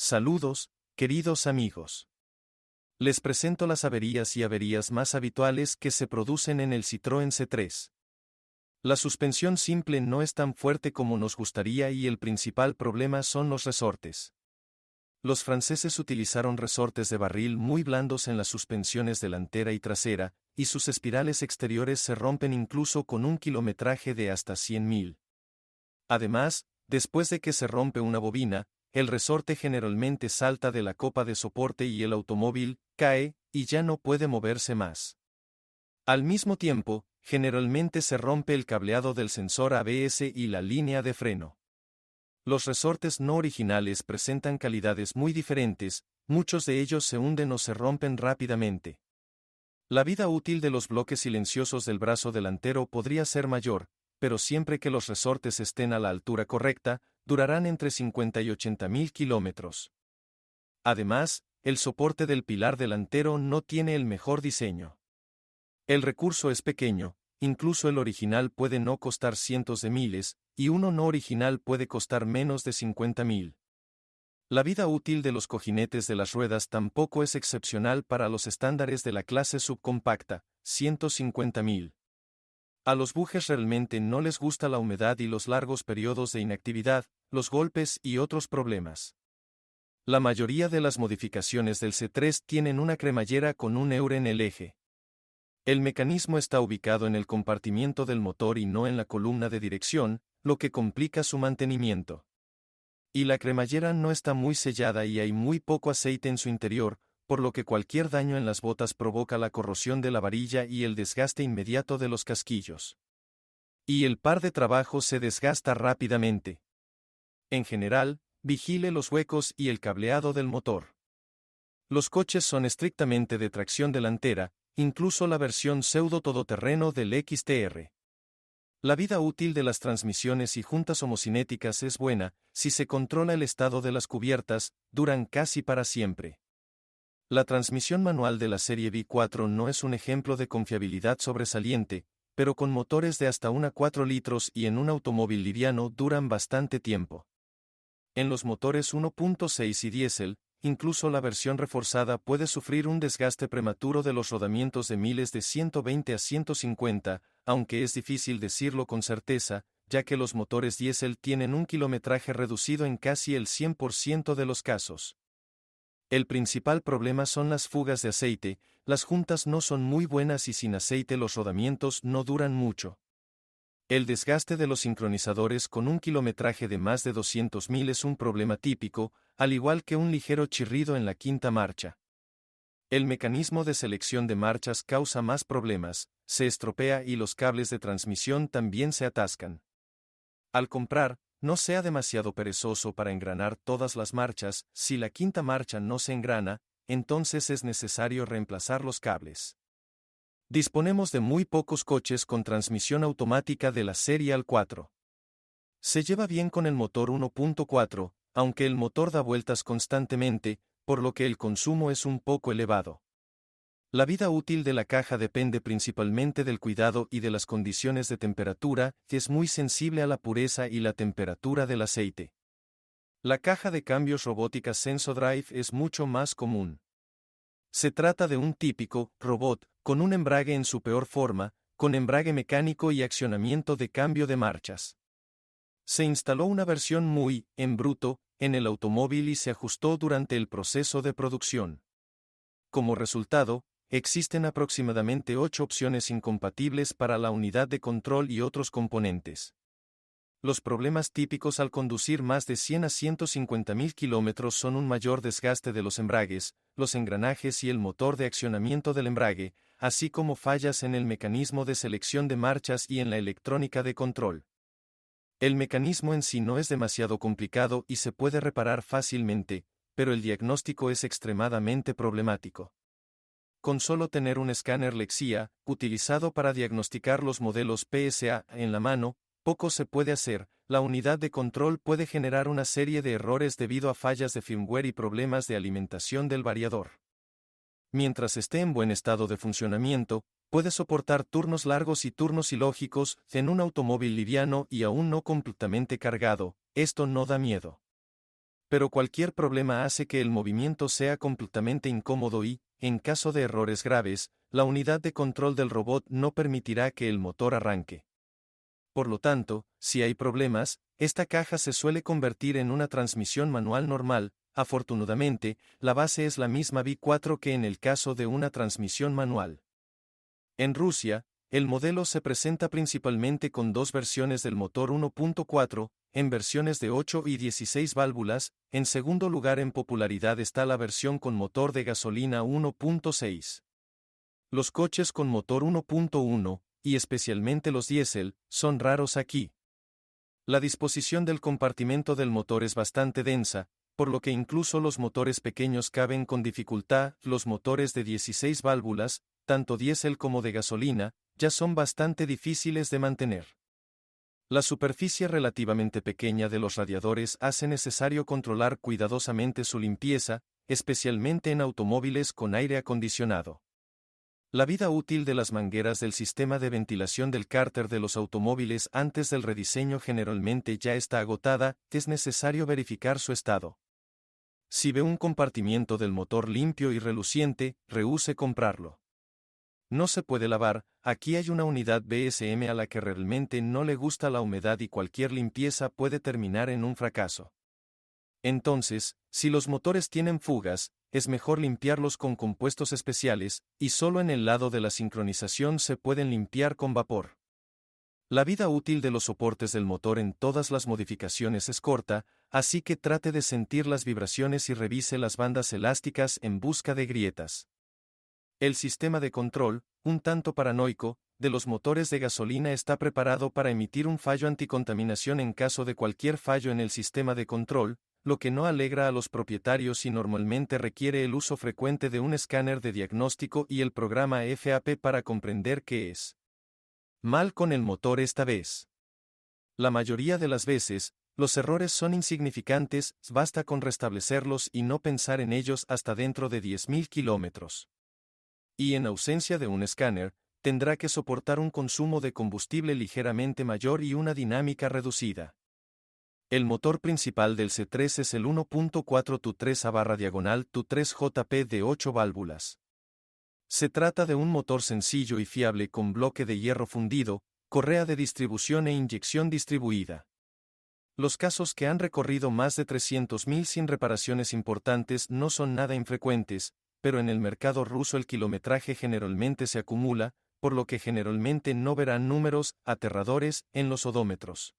Saludos, queridos amigos. Les presento las averías y averías más habituales que se producen en el Citroën C3. La suspensión simple no es tan fuerte como nos gustaría y el principal problema son los resortes. Los franceses utilizaron resortes de barril muy blandos en las suspensiones delantera y trasera, y sus espirales exteriores se rompen incluso con un kilometraje de hasta 100.000. Además, después de que se rompe una bobina, el resorte generalmente salta de la copa de soporte y el automóvil cae y ya no puede moverse más. Al mismo tiempo, generalmente se rompe el cableado del sensor ABS y la línea de freno. Los resortes no originales presentan calidades muy diferentes, muchos de ellos se hunden o se rompen rápidamente. La vida útil de los bloques silenciosos del brazo delantero podría ser mayor, pero siempre que los resortes estén a la altura correcta, durarán entre 50 y 80.000 kilómetros. Además, el soporte del pilar delantero no tiene el mejor diseño. El recurso es pequeño, incluso el original puede no costar cientos de miles, y uno no original puede costar menos de 50.000. La vida útil de los cojinetes de las ruedas tampoco es excepcional para los estándares de la clase subcompacta, 150.000. A los bujes realmente no les gusta la humedad y los largos periodos de inactividad, los golpes y otros problemas. La mayoría de las modificaciones del C3 tienen una cremallera con un EUR en el eje. El mecanismo está ubicado en el compartimiento del motor y no en la columna de dirección, lo que complica su mantenimiento. Y la cremallera no está muy sellada y hay muy poco aceite en su interior, por lo que cualquier daño en las botas provoca la corrosión de la varilla y el desgaste inmediato de los casquillos. Y el par de trabajo se desgasta rápidamente. En general, vigile los huecos y el cableado del motor. Los coches son estrictamente de tracción delantera, incluso la versión pseudo todoterreno del XTR. La vida útil de las transmisiones y juntas homocinéticas es buena, si se controla el estado de las cubiertas, duran casi para siempre. La transmisión manual de la serie V4 no es un ejemplo de confiabilidad sobresaliente, pero con motores de hasta 4 litros y en un automóvil liviano duran bastante tiempo. En los motores 1.6 y diésel, incluso la versión reforzada puede sufrir un desgaste prematuro de los rodamientos de miles de 120 a 150, aunque es difícil decirlo con certeza, ya que los motores diésel tienen un kilometraje reducido en casi el 100% de los casos. El principal problema son las fugas de aceite, las juntas no son muy buenas y sin aceite los rodamientos no duran mucho. El desgaste de los sincronizadores con un kilometraje de más de 200.000 es un problema típico, al igual que un ligero chirrido en la quinta marcha. El mecanismo de selección de marchas causa más problemas, se estropea y los cables de transmisión también se atascan. Al comprar, no sea demasiado perezoso para engranar todas las marchas. Si la quinta marcha no se engrana, entonces es necesario reemplazar los cables. Disponemos de muy pocos coches con transmisión automática de la serie A4. Se lleva bien con el motor 1.4, aunque el motor da vueltas constantemente, por lo que el consumo es un poco elevado. La vida útil de la caja depende principalmente del cuidado y de las condiciones de temperatura, que es muy sensible a la pureza y la temperatura del aceite. La caja de cambios robótica SensoDrive es mucho más común. Se trata de un típico robot, con un embrague en su peor forma, con embrague mecánico y accionamiento de cambio de marchas. Se instaló una versión muy en bruto en el automóvil y se ajustó durante el proceso de producción. Como resultado, existen aproximadamente 8 opciones incompatibles para la unidad de control y otros componentes. Los problemas típicos al conducir más de 100 a 150.000 kilómetros son un mayor desgaste de los embragues, los engranajes y el motor de accionamiento del embrague, así como fallas en el mecanismo de selección de marchas y en la electrónica de control. El mecanismo en sí no es demasiado complicado y se puede reparar fácilmente, pero el diagnóstico es extremadamente problemático. Con solo tener un escáner Lexia, utilizado para diagnosticar los modelos PSA en la mano, poco se puede hacer. La unidad de control puede generar una serie de errores debido a fallas de firmware y problemas de alimentación del variador. Mientras esté en buen estado de funcionamiento, puede soportar turnos largos y turnos ilógicos en un automóvil liviano y aún no completamente cargado. Esto no da miedo. pero cualquier problema hace que el movimiento sea completamente incómodo y, en caso de errores graves, la unidad de control del robot no permitirá que el motor arranque. Por lo tanto, si hay problemas, esta caja se suele convertir en una transmisión manual normal. Afortunadamente, la base es la misma V4 que en el caso de una transmisión manual. En Rusia, el modelo se presenta principalmente con dos versiones del motor 1.4, en versiones de 8 y 16 válvulas. En segundo lugar en popularidad está la versión con motor de gasolina 1.6. Los coches con motor 1.1, y especialmente los diésel, son raros aquí. La disposición del compartimento del motor es bastante densa, por lo que incluso los motores pequeños caben con dificultad. Los motores de 16 válvulas, tanto diésel como de gasolina, ya son bastante difíciles de mantener. La superficie relativamente pequeña de los radiadores hace necesario controlar cuidadosamente su limpieza, especialmente en automóviles con aire acondicionado. La vida útil de las mangueras del sistema de ventilación del cárter de los automóviles antes del rediseño generalmente ya está agotada. Es necesario verificar su estado. Si ve un compartimiento del motor limpio y reluciente, rehúse comprarlo. No se puede lavar. Aquí hay una unidad BSM a la que realmente no le gusta la humedad y cualquier limpieza puede terminar en un fracaso. Entonces, si los motores tienen fugas, es mejor limpiarlos con compuestos especiales, y solo en el lado de la sincronización se pueden limpiar con vapor. La vida útil de los soportes del motor en todas las modificaciones es corta, así que trate de sentir las vibraciones y revise las bandas elásticas en busca de grietas. El sistema de control, un tanto paranoico, de los motores de gasolina está preparado para emitir un fallo anticontaminación en caso de cualquier fallo en el sistema de control, lo que no alegra a los propietarios y normalmente requiere el uso frecuente de un escáner de diagnóstico y el programa FAP para comprender qué es mal con el motor esta vez. La mayoría de las veces, los errores son insignificantes, basta con restablecerlos y no pensar en ellos hasta dentro de 10.000 kilómetros. Y en ausencia de un escáner, tendrá que soportar un consumo de combustible ligeramente mayor y una dinámica reducida. El motor principal del C3 es el 1.4 Tu3A/diagonal Tu3JP de 8 válvulas. Se trata de un motor sencillo y fiable con bloque de hierro fundido, correa de distribución e inyección distribuida. Los casos que han recorrido más de 300.000 sin reparaciones importantes no son nada infrecuentes, pero en el mercado ruso el kilometraje generalmente se acumula, por lo que generalmente no verán números aterradores en los odómetros.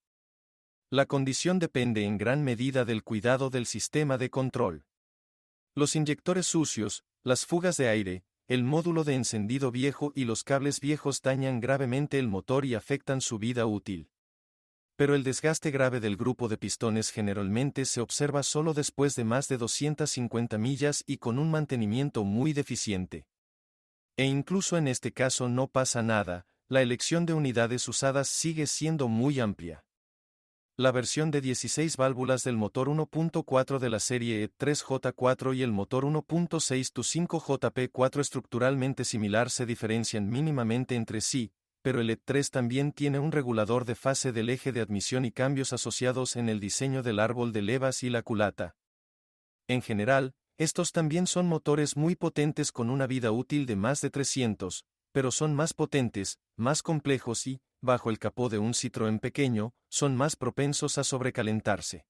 La condición depende en gran medida del cuidado del sistema de control. Los inyectores sucios, las fugas de aire, el módulo de encendido viejo y los cables viejos dañan gravemente el motor y afectan su vida útil. Pero el desgaste grave del grupo de pistones generalmente se observa solo después de más de 250 millas y con un mantenimiento muy deficiente. E incluso en este caso no pasa nada, la elección de unidades usadas sigue siendo muy amplia. La versión de 16 válvulas del motor 1.4 de la serie E3J4 y el motor 1.6 Tu5JP4 estructuralmente similar se diferencian mínimamente entre sí, pero el E3 también tiene un regulador de fase del eje de admisión y cambios asociados en el diseño del árbol de levas y la culata. En general, estos también son motores muy potentes con una vida útil de más de 300, pero son más potentes, más complejos y, bajo el capó de un Citroën pequeño, son más propensos a sobrecalentarse.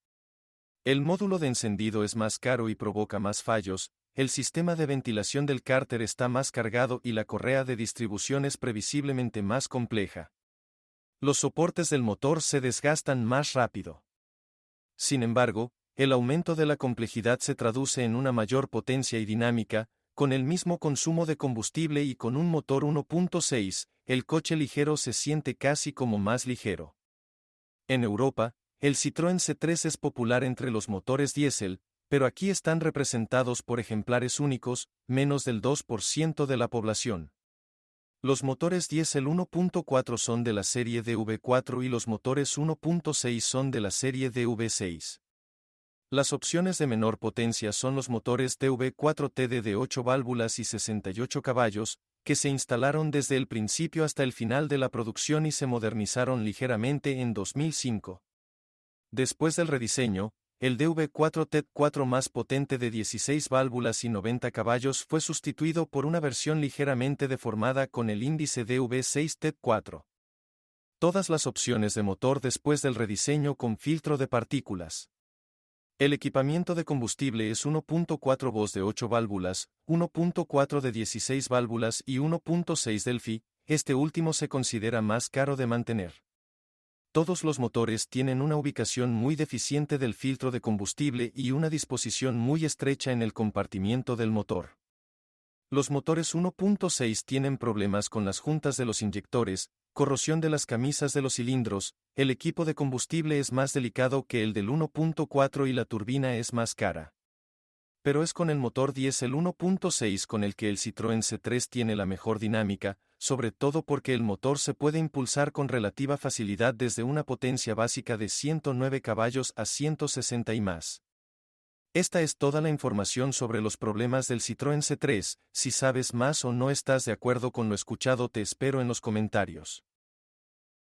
El módulo de encendido es más caro y provoca más fallos, el sistema de ventilación del cárter está más cargado y la correa de distribución es previsiblemente más compleja. Los soportes del motor se desgastan más rápido. Sin embargo, el aumento de la complejidad se traduce en una mayor potencia y dinámica, con el mismo consumo de combustible y con un motor 1.6, el coche ligero se siente casi como más ligero. En Europa, el Citroën C3 es popular entre los motores diésel, pero aquí están representados por ejemplares únicos, menos del 2% de la población. Los motores diésel 1.4 son de la serie DV4 y los motores 1.6 son de la serie DV6. Las opciones de menor potencia son los motores DV4TD de 8 válvulas y 68 caballos, que se instalaron desde el principio hasta el final de la producción y se modernizaron ligeramente en 2005. Después del rediseño, el DV4 TED4 más potente de 16 válvulas y 90 caballos fue sustituido por una versión ligeramente deformada con el índice DV6 TED4. Todas las opciones de motor después del rediseño con filtro de partículas. El equipamiento de combustible es 1.4 VOS de 8 válvulas, 1.4 de 16 válvulas y 1.6 Delphi, este último se considera más caro de mantener. Todos los motores tienen una ubicación muy deficiente del filtro de combustible y una disposición muy estrecha en el compartimiento del motor. Los motores 1.6 tienen problemas con las juntas de los inyectores, corrosión de las camisas de los cilindros, el equipo de combustible es más delicado que el del 1.4 y la turbina es más cara. Pero es con el motor diésel 1.6 con el que el Citroën C3 tiene la mejor dinámica, sobre todo porque el motor se puede impulsar con relativa facilidad desde una potencia básica de 109 caballos a 160 y más. Esta es toda la información sobre los problemas del Citroën C3, si sabes más o no estás de acuerdo con lo escuchado te espero en los comentarios.